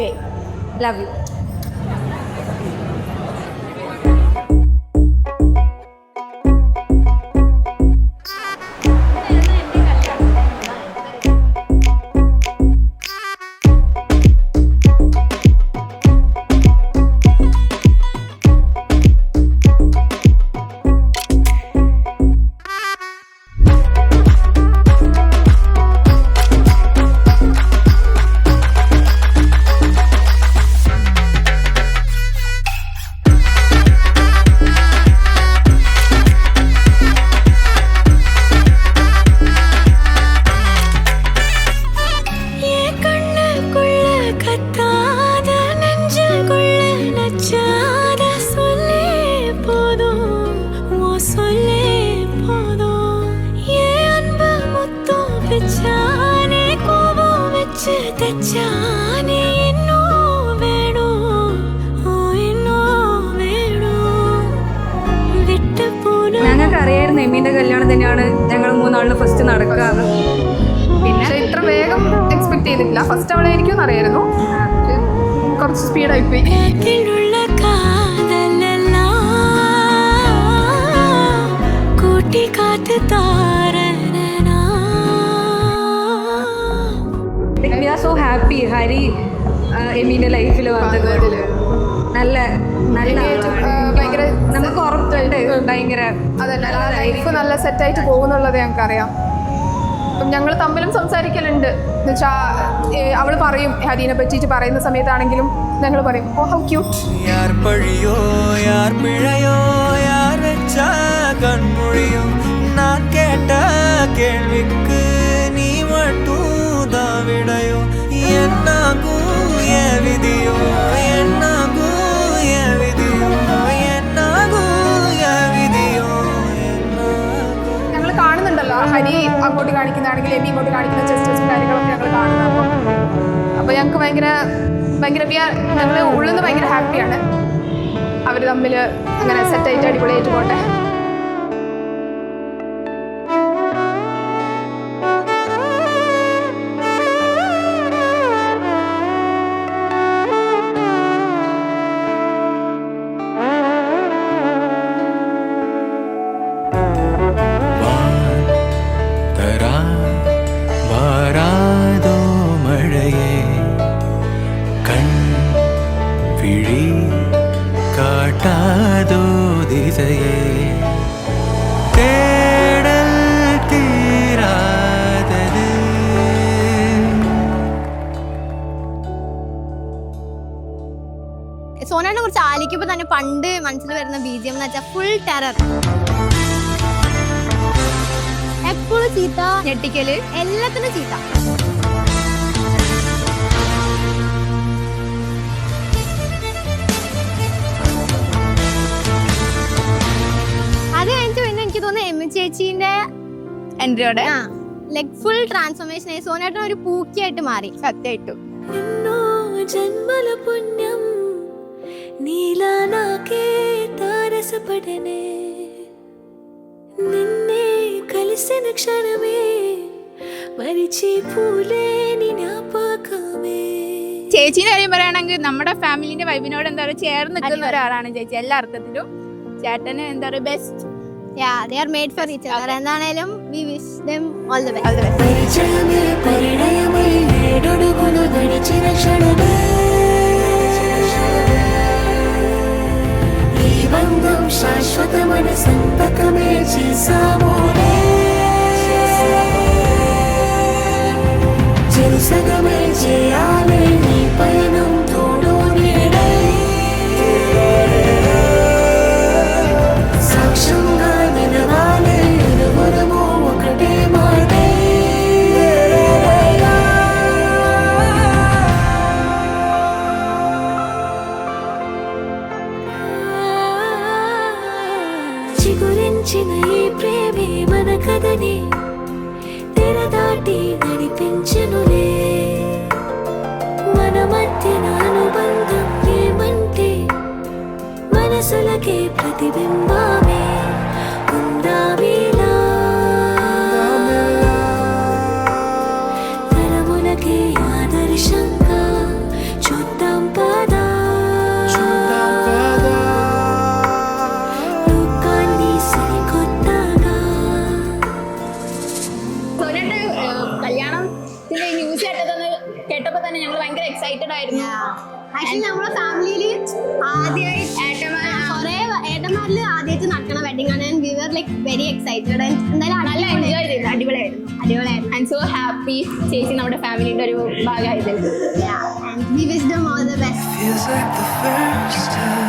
Day. Love you. ഞങ്ങൾക്കറിയായിരുന്നു എമീൻ്റെ കല്യാണം തന്നെയാണ് ഞങ്ങൾ മൂന്നാളിന് ഫസ്റ്റ് നടക്കുക. പിന്നെ ഇത്ര വേഗം എക്സ്പെക്ട് ചെയ്തിട്ടില്ല. ഫസ്റ്റ് അവളെ എനിക്കൊന്നും അറിയായിരുന്നു, കുറച്ച് സ്പീഡായി പോയി. We are so happy Hari എമീൻ്റെ ലൈഫിൽ വന്നത്. നല്ല നല്ല ഭയങ്കര നമുക്ക് ഉറപ്പുണ്ട് ഭയങ്കര അതല്ല ലൈഫ് നല്ല സെറ്റായിട്ട് പോകുന്നുള്ളത് ഞങ്ങൾക്കറിയാം. അപ്പം ഞങ്ങൾ തമ്മിലും സംസാരിക്കലുണ്ട്. എന്നുവെച്ചാൽ അവൾ പറയും ഹരീനെ പറ്റിയിട്ട് പറയുന്ന സമയത്താണെങ്കിലും ഞങ്ങൾ പറയും ഓ ഹൗ ക്യൂട്ട്. യാർ പഴിയോ യാർ പിഴയോ യാർ വെച്ച കൺമൊഴിയോ ഞാൻ കേട്ട കേൾവിക്ക് നീ മട്ടൂതാവിടയോ എന്നാകൂ വിധിയോ എന്നാകൂ വിധിയോ എന്നാകൂ വിധിയോ. ഞങ്ങൾ കാണുന്നുണ്ടല്ലോ ഹരി അങ്ങോട്ട് കാണിക്കുന്നതാണെങ്കിൽ എമി ഇങ്ങോട്ട് കാണിക്കുന്ന ജസ്റ്റസും കാര്യങ്ങളൊക്കെ ഞങ്ങൾ കാണുന്നത്. അപ്പോൾ ഞങ്ങൾക്ക് ഭയങ്കര ഞങ്ങൾ ഉള്ളിൽ നിന്ന് ഭയങ്കര ഹാപ്പിയാണ്. അവർ തമ്മിൽ അങ്ങനെ സെറ്റായിട്ട് അടിപൊളിയായിട്ട് പോട്ടെ. വാരാതോ മഴയേ കൺ വിഴി കാട്ടാതോ ദിശയേ തേടൽ തീരാതത്. സോനയെ കുറിച്ച് ആലോചിക്കുമ്പോൾ തന്നെ പണ്ട് മനസ്സിൽ വരുന്ന BGM എന്ന് വെച്ചാൽ ഫുൾ ടെറർ. എപ്പോഴും ചീത്ത, ഞെട്ടിക്കല്, എല്ലാത്തിനും ചീത്ത. അത് കഴിഞ്ഞിട്ട് പിന്നെ എനിക്ക് തോന്നുന്നു എം ചേച്ചീന്റെ എൻട്രിയോടെ ലൈക് ഫുൾ ട്രാൻസ്ഫോർമേഷൻ ആയി. സോനേട്ടൻ ഒരു പൂക്കിയായിട്ട് മാറി. സത്യമായിട്ടും జన్మల పుణ్యం నీలా నాకే తారసపడనే నిన్నే కలిసిన క్షణమే మరిచి పూలే జ్ఞాపకమే. ചേച്ചീൻ്റെ കാര്യം പറയുകയാണെങ്കിൽ നമ്മുടെ ഫാമിലിന്റെ വൈബിനോട് എന്താ പറയുക ചേർന്ന് നിൽക്കുന്ന ഒരാളാണ് ചേച്ചി എല്ലാ അർത്ഥത്തിലും. ചേട്ടന് എന്താ പറയുക best. Yeah, they are made for each other. എന്താണേലും we wish them all the best. పరిచయమే పరిణయమై ఏడడుగులు నడిచిన క్షణమే ఈ బంధం శాశ్వతమైన సంతకమే చేసామోనే చెరుసగమే చేయాలి నీ పయనం తోడు నీడై సాక్ష్యంగా నిలవాలి ఇరువురము ఒకటే మాటే. చిగురించిన ఈ ప్రేమే మన కథని తెరదాటి నడిపించునులే. మన మధ్యన అనుబంధం ఏమంటే మనసులకే ప్రతిబింబమే ఉందావిలా తరములకే ఆదర్శంగా చూద్దాం. ആക്ച്വലി നമ്മുടെ ഫാമിലിയിൽ ആദ്യമായിട്ട് കുറെ ഏട്ടന്മാരിൽ ആദ്യമായിട്ട് നടക്കണ വെഡിങ് ആണ്. We were like very excited. എന്തായാലും നല്ല എൻജോയ് ചെയ്തു, അടിപൊളിയായിരുന്നു. അടിപൊളിയായിരുന്നു. ഐ എം സോ ഹാപ്പി ചേച്ചി നമ്മുടെ ഫാമിലിയുടെ ഒരു ഭാഗമായത്. And we wish them all the best. Feels like the first time.